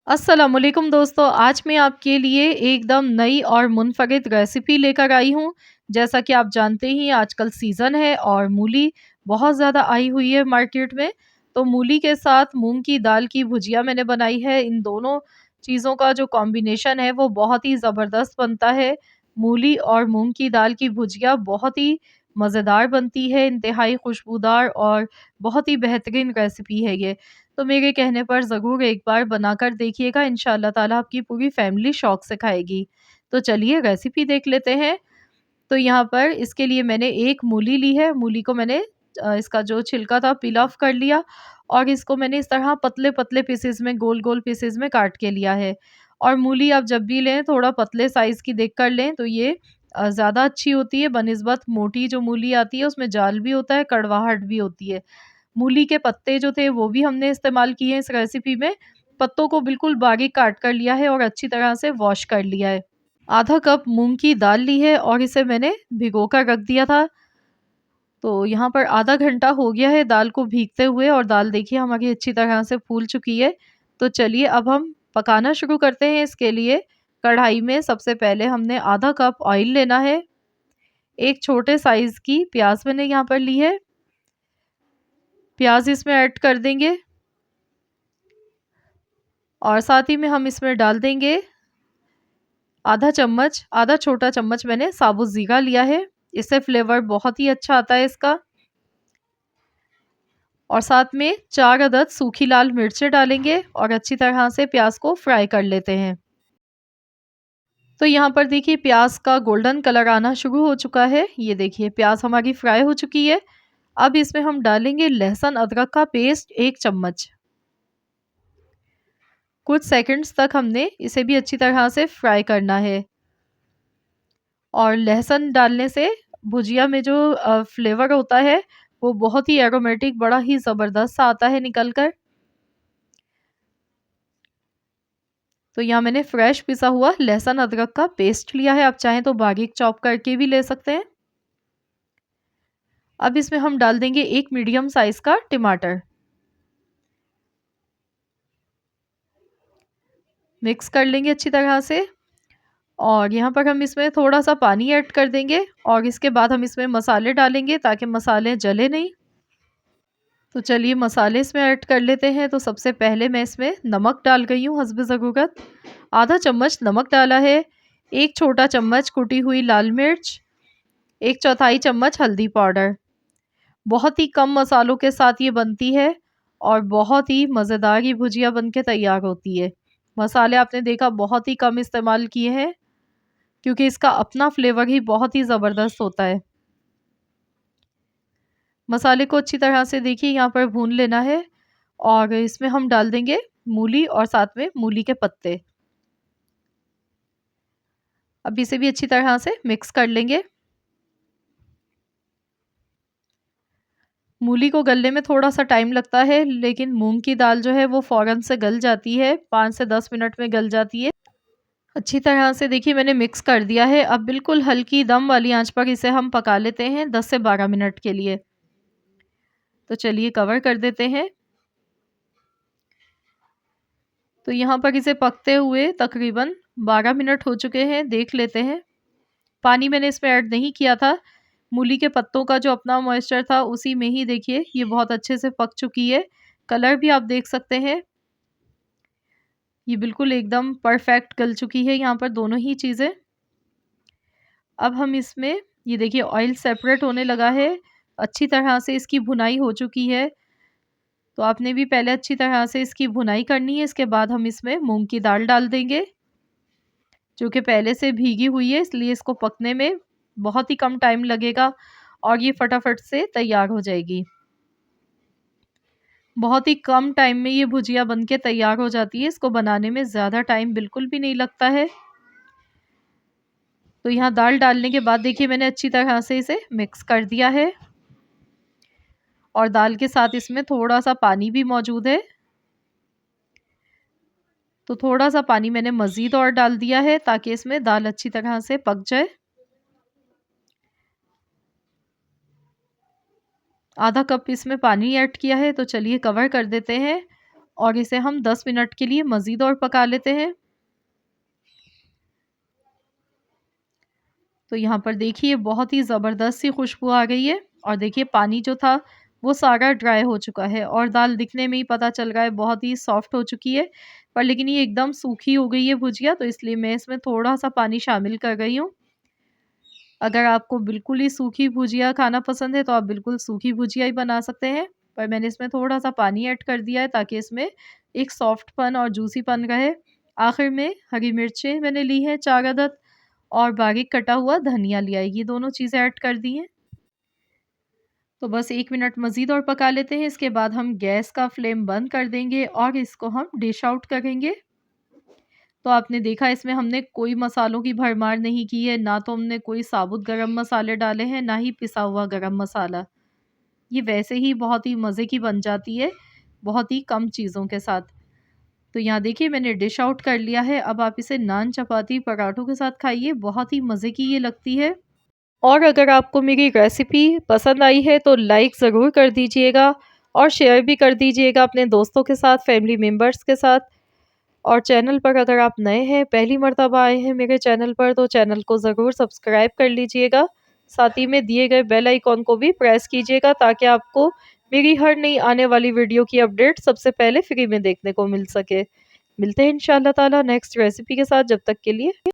अस्सलामुअलैकुम दोस्तों, आज मैं आपके लिए एकदम नई और मुनफ़रिद रेसिपी लेकर आई हूँ। जैसा कि आप जानते ही आजकल सीज़न है और मूली बहुत ज़्यादा आई हुई है मार्केट में। तो मूली के साथ मूँग की दाल की भुजिया मैंने बनाई है। इन दोनों चीज़ों का जो कॉम्बिनेशन है वो बहुत ही ज़बरदस्त बनता है। मूली और मूँग की दाल की भुजिया बहुत ही मज़ेदार बनती है, इंतहाई खुशबूदार और बहुत ही बेहतरीन रेसिपी है ये। तो मेरे कहने पर ज़रूर एक बार बनाकर देखिएगा, इंशाअल्लाह ताला आपकी पूरी फैमिली शौक से खाएगी। तो चलिए रेसिपी देख लेते हैं। तो यहाँ पर इसके लिए मैंने एक मूली ली है, मूली को मैंने इसका जो छिलका था पील ऑफ कर लिया और इसको मैंने इस तरह पतले-पतले पीसेज़ में गोल-गोल पीसेज़ में काट के लिया है। और मूली आप जब भी लें थोड़ा पतले साइज़ की देख कर लें, तो ये ज़्यादा अच्छी होती है बनिस्बत मोटी जो मूली आती है उसमें जाल भी होता है, कड़वाहट भी होती है। मूली के पत्ते जो थे वो भी हमने इस्तेमाल किए हैं इस रेसिपी में। पत्तों को बिल्कुल बारीक काट कर लिया है और अच्छी तरह से वॉश कर लिया है। आधा कप मूँग की दाल ली है और इसे मैंने भिगो कर रख दिया था। तो यहाँ पर आधा घंटा हो गया है दाल को भीगते हुए और दाल देखिए हमारी अच्छी तरह से फूल चुकी है। तो चलिए अब हम पकाना शुरू करते हैं। इसके लिए कढ़ाई में सबसे पहले हमने आधा कप ऑयल लेना है। एक छोटे साइज़ की प्याज़ मैंने यहाँ पर ली है। प्याज़ इसमें ऐड कर देंगे और साथ ही में हम इसमें डाल देंगे आधा छोटा चम्मच मैंने साबुत ज़ीरा लिया है। इससे फ्लेवर बहुत ही अच्छा आता है इसका। और साथ में 4 अदद सूखी लाल मिर्चें डालेंगे और अच्छी तरह से प्याज़ को फ्राई कर लेते हैं। तो यहाँ पर देखिए प्याज़ का गोल्डन कलर आना शुरू हो चुका है। ये देखिए प्याज़ हमारी फ्राई हो चुकी है। अब इसमें हम डालेंगे लहसुन अदरक का पेस्ट 1 चम्मच। कुछ सेकंड्स तक हमने इसे भी अच्छी तरह से फ्राई करना है। और लहसुन डालने से भुजिया में जो फ्लेवर होता है वो बहुत ही एरोमेटिक बड़ा ही ज़बरदस्त सा आता है निकल कर। तो यहाँ मैंने फ्रेश पिसा हुआ लहसुन अदरक का पेस्ट लिया है, आप चाहें तो बारीक चॉप करके भी ले सकते हैं। अब इसमें हम डाल देंगे एक मीडियम साइज का टमाटर। मिक्स कर लेंगे अच्छी तरह से और यहाँ पर हम इसमें थोड़ा सा पानी ऐड कर देंगे और इसके बाद हम इसमें मसाले डालेंगे ताकि मसाले जले नहीं। तो चलिए मसाले इसमें ऐड कर लेते हैं। तो सबसे पहले मैं इसमें नमक डाल गई हूँ हस्ब ज़रूरत। आधा चम्मच नमक डाला है। एक छोटा चम्मच कुटी हुई लाल मिर्च। एक चौथाई चम्मच हल्दी पाउडर। बहुत ही कम मसालों के साथ ये बनती है और बहुत ही मज़ेदार ये भुजिया बन के तैयार होती है। मसाले आपने देखा बहुत ही कम इस्तेमाल किए हैं क्योंकि इसका अपना फ्लेवर ही बहुत ही ज़बरदस्त होता है। मसाले को अच्छी तरह से देखिए यहाँ पर भून लेना है और इसमें हम डाल देंगे मूली और साथ में मूली के पत्ते। अब इसे भी अच्छी तरह से मिक्स कर लेंगे। मूली को गलने में थोड़ा सा टाइम लगता है लेकिन मूंग की दाल जो है वो फ़ौरन से गल जाती है, 5 से 10 मिनट में गल जाती है। अच्छी तरह से देखिए मैंने मिक्स कर दिया है। अब बिल्कुल हल्की दम वाली आंच पर इसे हम पका लेते हैं 10 से 12 मिनट के लिए। तो चलिए कवर कर देते हैं। तो यहाँ पर इसे पकते हुए तकरीबन 12 मिनट हो चुके हैं, देख लेते हैं। पानी मैंने इसमें ऐड नहीं किया था। मूली के पत्तों का जो अपना मॉइस्चर था उसी में ही देखिए ये बहुत अच्छे से पक चुकी है। कलर भी आप देख सकते हैं। ये बिल्कुल एकदम परफेक्ट गल चुकी है यहाँ पर दोनों ही चीज़ें। अब हम इसमें ये देखिए ऑयल सेपरेट होने लगा है। अच्छी तरह से इसकी भुनाई हो चुकी है। तो आपने भी पहले अच्छी तरह से इसकी भुनाई करनी है। इसके बाद हम इसमें मूँग की दाल डाल देंगे, जो कि पहले से भीगी हुई है इसलिए इसको पकने में बहुत ही कम टाइम लगेगा और ये फटाफट से तैयार हो जाएगी। बहुत ही कम टाइम में ये भुजिया बन के तैयार हो जाती है। इसको बनाने में ज़्यादा टाइम बिल्कुल भी नहीं लगता है। तो यहाँ दाल डालने के बाद देखिए मैंने अच्छी तरह से इसे मिक्स कर दिया है और दाल के साथ इसमें थोड़ा-सा पानी भी मौजूद है। तो थोड़ा-सा पानी मैंने मज़ीद और डाल दिया है ताकि इसमें दाल अच्छी तरह से पक जाए। आधा कप इसमें पानी ऐड किया है। तो चलिए कवर कर देते हैं और इसे हम 10 मिनट के लिए मज़ीद और पका लेते हैं। तो यहाँ पर देखिए बहुत ही ज़बरदस्त सी खुशबू आ गई है और देखिए पानी जो था वो सारा ड्राई हो चुका है और दाल दिखने में ही पता चल रहा है बहुत ही सॉफ्ट हो चुकी है। पर लेकिन ये एकदम सूखी हो गई है भुजिया, तो इसलिए मैं इसमें थोड़ा-सा पानी शामिल कर रही हूँ। अगर आपको बिल्कुल ही सूखी भुजिया खाना पसंद है तो आप बिल्कुल सूखी भुजिया ही बना सकते हैं। पर मैंने इसमें थोड़ा-सा पानी ऐड कर दिया है ताकि इसमें एक सॉफ्टपन और जूसीपन रहे। आखिर में हरी मिर्चें मैंने ली हैं 4 अदद और बारीक कटा हुआ धनिया लिया है। ये दोनों चीज़ें ऐड कर दी हैं। तो बस 1 मिनट मज़ीद और पका लेते हैं। इसके बाद हम गैस का फ्लेम बंद कर देंगे और इसको हम डिश आउट करेंगे। तो आपने देखा इसमें हमने कोई मसालों की भरमार नहीं की है, ना तो हमने कोई साबुत गरम मसाले डाले हैं, ना ही पिसा हुआ गरम मसाला। ये वैसे ही बहुत ही मज़े की बन जाती है, बहुत ही कम चीज़ों के साथ। तो यहाँ देखिए मैंने डिश आउट कर लिया है। अब आप इसे नान, चपाती, पराठों के साथ खाइए, बहुत ही मज़े की ये लगती है। और अगर आपको मेरी रेसिपी पसंद आई है तो लाइक ज़रूर कर दीजिएगा और शेयर भी कर दीजिएगा अपने दोस्तों के साथ, फैमिली मेम्बर्स के साथ। और चैनल पर अगर आप नए हैं, पहली मर्तबा आए हैं मेरे चैनल पर, तो चैनल को ज़रूर सब्सक्राइब कर लीजिएगा। साथ ही में दिए गए बेल आइकॉन को भी प्रेस कीजिएगा ताकि आपको मेरी हर नई आने वाली वीडियो की अपडेट सबसे पहले फ्री में देखने को मिल सके। मिलते हैं इंशाअल्लाह ताला नेक्स्ट रेसिपी के साथ, जब तक के लिए